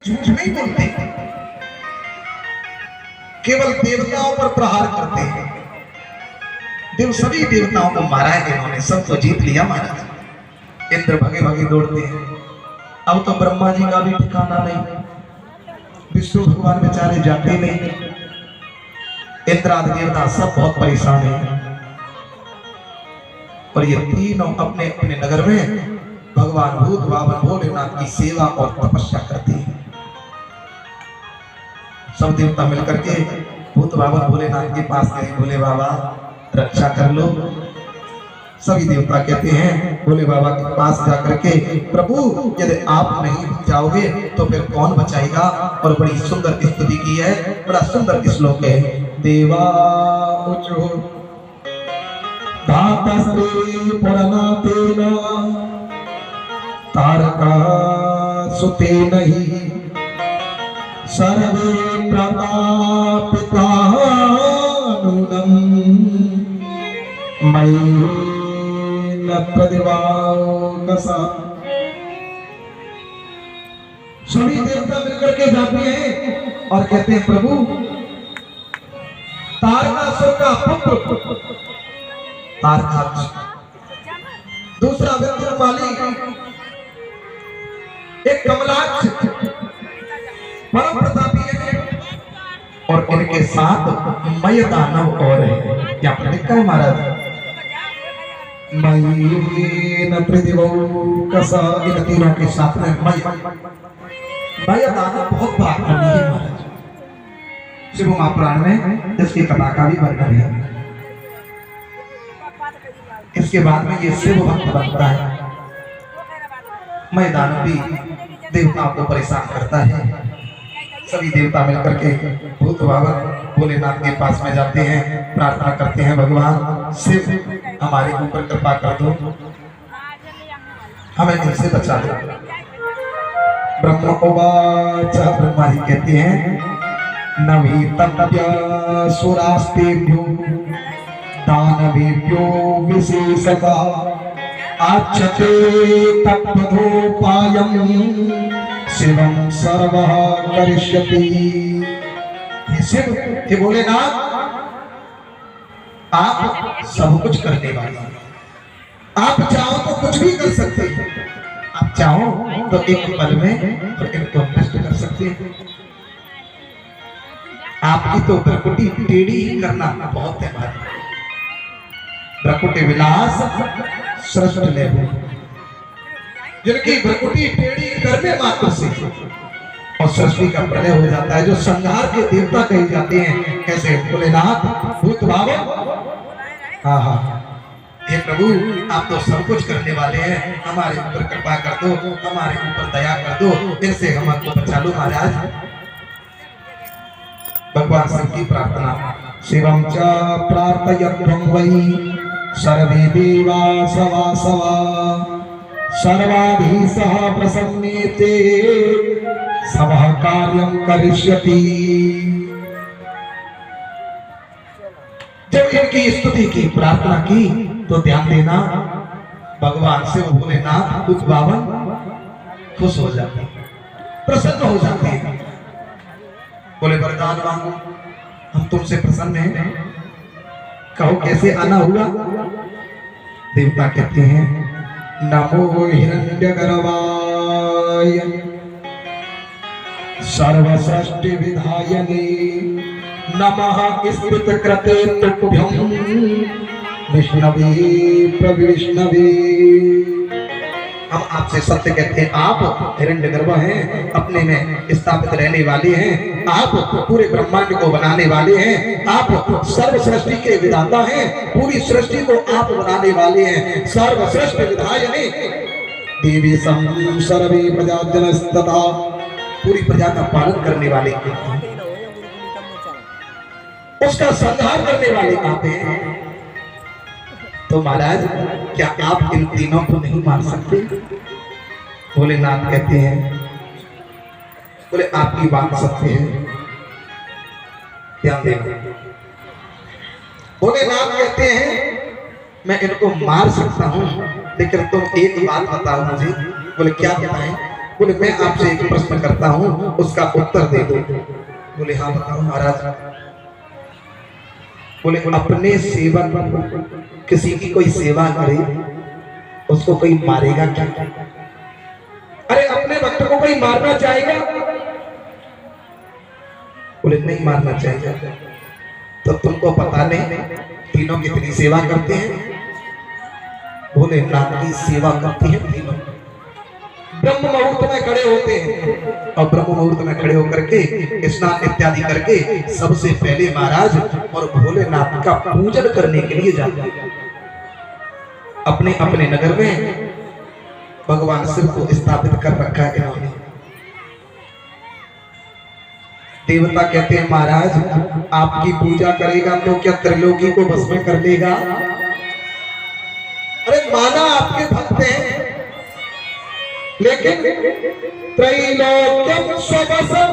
झूठ नहीं बोलते, केवल देवताओं पर प्रहार करते हैं। सभी देवताओं को मारा है इन्होंने, सबको जीत लिया महाराज। इंद्र भगे भगे दौड़ते हैं। अब तो ब्रह्मा जी का भी ठिकाना नहीं, विष्णु भगवान बेचारे जाते नहीं, इंद्र आदि देवता सब बहुत परेशान हैं। और ये तीनों अपने अपने नगर में भगवान भूत बावन भोलेनाथ की सेवा और तपस्या करते हैं। सब देवता मिलकर के भूत बावन भोलेनाथ के पास गए, भोले बाबा रक्षा कर लो। सभी देवता कहते हैं भोले बाबा के पास जाकर के, प्रभु यदि आप नहीं बचाओगे तो फिर कौन बचाएगा। और बड़ी सुंदर स्तुति की है, बड़ा सुंदर श्लोक है। देवा उचो धातस्ते पुरनातेन तारका सुते नहीं सर्वे प्रतापितानुनम मयि न प्रतिवाकसा। सभी देवता मिलकर के जाते हैं और कहते हैं प्रभु तारकासुर का पुत्र तारकासुर, दूसरा विंध्यमाली, एक कमलाक्ष परम प्रतापी है, और इनके साथ मय दानव और है। क्या लिखा है महाराज, मयि न प्रतिवाकसा। इन तीनों के साथ में मय दानव बहुत पराक्रमी है महाराज। शिव महापुराण में इसकी कथा का भी वर्णन है। इसके बाद में ये शिव भक्त बनता है। मय दानव भी देवताओं को परेशान करता है। सभी देवता मिलकर के भूत बावन भोलेनाथ के पास में जाते हैं, प्रार्थना करते हैं, भगवान शिव हमारे ऊपर कृपा कर दो, हमें इनसे बचा दो। ब्रह्मा उवाच, ब्रह्मा जी कहते हैं नवी तप्य सुरास्तेभ्यो दानवेभ्यो विशेषता आच्छते तत्पथोपायं शिवं सर्वः करिष्यति। हे शिव, हे भोलेनाथ, आप सब कुछ करने वाले हैं। आप चाहो तो कुछ भी कर सकते हैं, आप चाहो तो एक पल में इनको नष्ट कर सकते हैं। आपकी तो भ्रकुटी टेढ़ी ही करना बहुत है भाई। भ्रकुटी विलास सृष्ट ले, जिनकी भ्रकुटी टेढ़ी करने मात्र से और सृष्टि का प्रलय हो जाता है। जो संहार के देवता कहे जाते हैं, कैसे भोलेनाथ, भूत बावन। हाँ हाँ, हे प्रभु, आप तो सब कुछ करने वाले हैं, हमारे ऊपर कृपा कर दो, हमारे ऊपर दया कर दो, इनसे हमको बचा लो महाराज। भगवान शिव की प्रार्थना, शिवं च प्रार्थयध्वं वै सर्वे देवा सवा सर्वाधीशः प्रसन्नेते सबः कार्यं करिष्यति। जब इनकी स्तुति की, प्रार्थना की, तो ध्यान देना भगवान शिव भोलेनाथ भूत बावन खुश हो जाते हैं, प्रसन्न हो जाते हैं। बोले वरदान मांगो, हम तुमसे प्रसन्न हैं, कहो कैसे आना हुआ। देवता कहते हैं नमो हिरण्यगर्भाय सर्वसृष्टि विधायने नमः स्तुतकृते तुभ्यं विष्णवे प्रविष्णवे। हम आपसे सत्य कहते हैं, आप हिरण्यगर्भ हैं, अपने में स्थापित रहने वाले हैं, आप पूरे ब्रह्मांड को बनाने वाले हैं, आप सर्व सृष्टि के विधाता हैं, पूरी सृष्टि को आप बनाने वाले हैं। सर्व सृष्टि विधायने देवी सं सर्वे प्रजाजनस्तथा, पूरी प्रजा का पालन करने वाले, उसका संहार करने वाले आप हैं। तो महाराज, क्या आप इन तीनों को नहीं मान सकते। भोलेनाथ कहते हैं, बोले आपकी बात सत्य है, ध्यान देना। भोलेनाथ कहते हैं मैं इनको मार सकता हूं, लेकिन तुम एक बात बताओ मुझे। बोले क्या बताएं। बोले मैं आपसे एक प्रश्न करता हूँ, उसका उत्तर दे दो। बोले हाँ बताओ महाराज। बोले अपने सेवक किसी की कोई सेवा करे उसको कोई मारेगा क्या? अरे अपने भक्त को कोई मारना चाहेगा? बोले नहीं मारना चाहिए। तो तुमको पता नहीं तीनों कितनी सेवा करते हैं? बोले नाथ की सेवा करती है तीनों। ब्रह्म मुहूर्त में खड़े होते हैं और ब्रह्म मुहूर्त में खड़े होकर के स्नान इत्यादि करके सबसे पहले महाराज और भोलेनाथ का पूजन करने के लिए जाते हैं। अपने अपने नगर में भगवान शिव को स्थापित कर रखा है इन्होंने। देवता कहते हैं महाराज आपकी पूजा करेगा तो क्या त्रिलोकी को भस्म कर देगा? अरे माना आपके भक्त हैं, लेकिन त्रैलोक्यम स्ववसम